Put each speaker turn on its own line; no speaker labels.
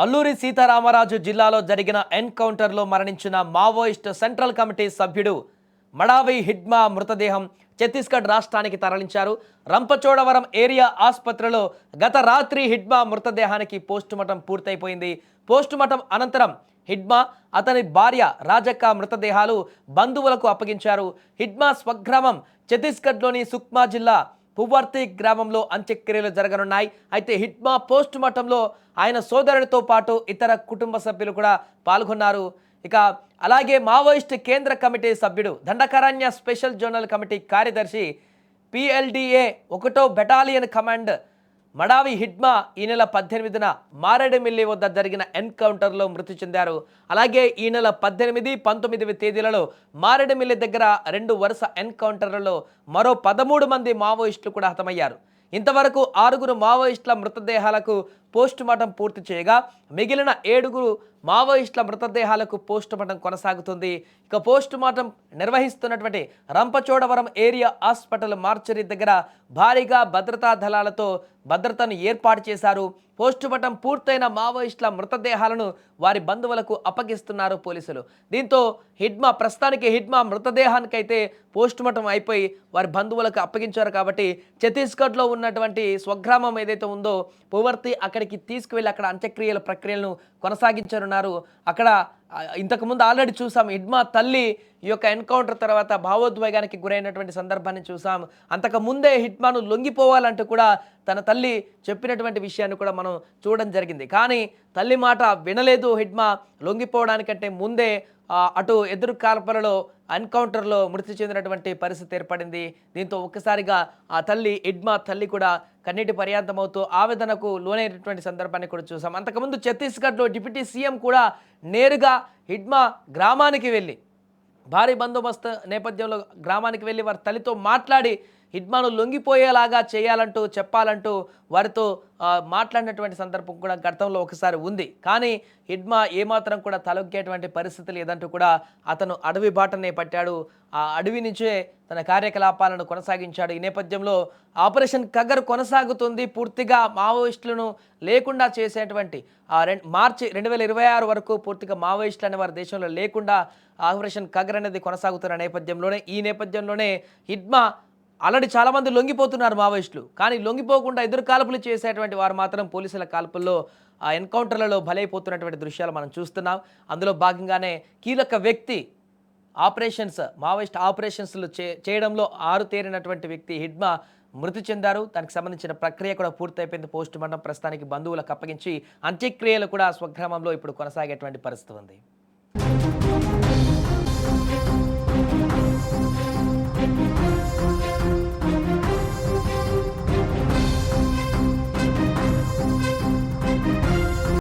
అల్లూరి సీతారామరాజు జిల్లాలో జరిగిన ఎన్కౌంటర్లో మరణించిన మావోయిస్ట్ సెంట్రల్ కమిటీ సభ్యుడు మడావి హిడ్మా మృతదేహం ఛత్తీస్గఢ్ రాష్ట్రానికి తరలించారు. రంపచోడవరం ఏరియా ఆసుపత్రిలో గత రాత్రి హిడ్మా మృతదేహానికి పోస్టుమార్టం పూర్తయిపోయింది. పోస్టుమార్టం అనంతరం హిడ్మా, అతని భార్య రాజక్క మృతదేహాలు బంధువులకు అప్పగించారు. హిడ్మా స్వగ్రామం ఛత్తీస్గఢ్లోని సుక్మా జిల్లా పువర్తి గ్రామంలో అంత్యక్రియలు జరగనున్నాయి. అయితే హిడ్మా పోస్టుమార్టంలో ఆయన సోదరుడితో పాటు ఇతర కుటుంబ సభ్యులు కూడా పాల్గొన్నారు. ఇక అలాగే మావోయిస్ట్ కేంద్ర కమిటీ సభ్యుడు, దండకారణ్య స్పెషల్ జోనల్ కమిటీ కార్యదర్శి, PLDA 1వ బెటాలియన్ కమాండ్ మడావి హిడ్మా ఈ నెల 18న మారేడుమిల్లి వద్ద జరిగిన ఎన్కౌంటర్లో మృతి చెందారు. అలాగే ఈ నెల 18, 19 తేదీలలో మారేడుమిల్లి దగ్గర 2 వరుస ఎన్కౌంటర్లలో మరో 13 మంది మావోయిస్టులు కూడా హతమయ్యారు. ఇంతవరకు 6 మావోయిస్టుల మృతదేహాలకు పోస్టుమార్టం పూర్తి చేయగా మిగిలిన 7 మావోయిస్టుల మృతదేహాలకు పోస్టుమార్టం కొనసాగుతుంది. ఇక పోస్టుమార్టం నిర్వహిస్తున్నటువంటి రంపచోడవరం ఏరియా హాస్పిటల్ మార్చరీ దగ్గర భారీగా భద్రతా దళాలతో భద్రతను ఏర్పాటు చేశారు. పోస్టుమార్టం పూర్తయిన మావోయిస్టుల మృతదేహాలను వారి బంధువులకు అప్పగిస్తున్నారు పోలీసులు. దీంతో ప్రస్తుతానికి హిడ్మా మృతదేహానికైతే పోస్టుమార్టం అయిపోయి వారి బంధువులకు అప్పగించారు. కాబట్టి ఛత్తీస్గఢ్లో ఉన్నటువంటి స్వగ్రామం ఏదైతే ఉందో పువర్తి, అక్కడికి తీసుకువెళ్ళి అక్కడ అంత్యక్రియల ప్రక్రియలను కొనసాగించనున్నారు. అక్కడ ఇంతకుముందు ఆల్రెడీ చూసాం, హిడ్మా తల్లి ఈ యొక్క ఎన్కౌంటర్ తర్వాత భావోద్వేగానికి గురైనటువంటి సందర్భాన్ని చూసాం. అంతకు ముందే హిడ్మాను లొంగిపోవాలంటూ కూడా తన తల్లి చెప్పినటువంటి విషయాన్ని కూడా మనం చూడడం జరిగింది. కానీ తల్లి మాట వినలేదు. హిడ్మా లొంగిపోవడానికంటే ముందే అటు ఎదురు కాల్పులలో ఎన్కౌంటర్లో మృతి చెందినటువంటి పరిస్థితి ఏర్పడింది. దీంతో ఒక్కసారిగా ఆ తల్లి, హిడ్మా తల్లి కూడా కన్నీటి పర్యాంతమవుతూ ఆవేదనకు లోనైనటువంటి సందర్భాన్ని కూడా చూసాం. అంతకుముందు ఛత్తీస్గఢ్లో డిప్యూటీ సీఎం కూడా నేరుగా హిడ్మా గ్రామానికి వెళ్ళి, భారీ బందోబస్తు నేపథ్యంలో గ్రామానికి వెళ్ళి వారి తల్లితో మాట్లాడి హిడ్మాను లొంగిపోయేలాగా చేయాలంటూ చెప్పాలంటూ వారితో మాట్లాడినటువంటి సందర్భం కూడా గతంలో ఒకసారి ఉంది. కానీ హిడ్మా ఏమాత్రం కూడా తలొగ్గేటువంటి పరిస్థితి లేదంటూ కూడా అతను అడవి బాటనే పట్టాడు. ఆ అడవి నుంచే తన కార్యకలాపాలను కొనసాగించాడు. ఈ నేపథ్యంలో ఆపరేషన్ కగర్ కొనసాగుతుంది. పూర్తిగా మావోయిస్టులను లేకుండా చేసేటువంటి మార్చి 2026 వరకు పూర్తిగా మావోయిస్టులు అనే వారి దేశంలో లేకుండా ఆపరేషన్ కగర్ అనేది కొనసాగుతున్న నేపథ్యంలోనే హిడ్మా ఆల్రెడీ చాలామంది లొంగిపోతున్నారు మావోయిస్టులు. కానీ లొంగిపోకుండా ఎదురు కాల్పులు చేసేటువంటి వారు మాత్రం పోలీసుల కాల్పుల్లో ఎన్కౌంటర్లలో బలైపోతున్నటువంటి దృశ్యాలు మనం చూస్తున్నాం. అందులో భాగంగానే కీలక వ్యక్తి మావోయిస్ట్ ఆపరేషన్స్లు చేయడంలో ఆరుతేరినటువంటి వ్యక్తి హిడ్మా మృతి చెందారు. దానికి సంబంధించిన ప్రక్రియ కూడా పూర్తయిపోయింది. పోస్టుమార్టం ప్రస్తుతానికి బంధువులకు అప్పగించి అంత్యక్రియలు కూడా స్వగ్రామంలో ఇప్పుడు కొనసాగేటువంటి పరిస్థితి ఉంది.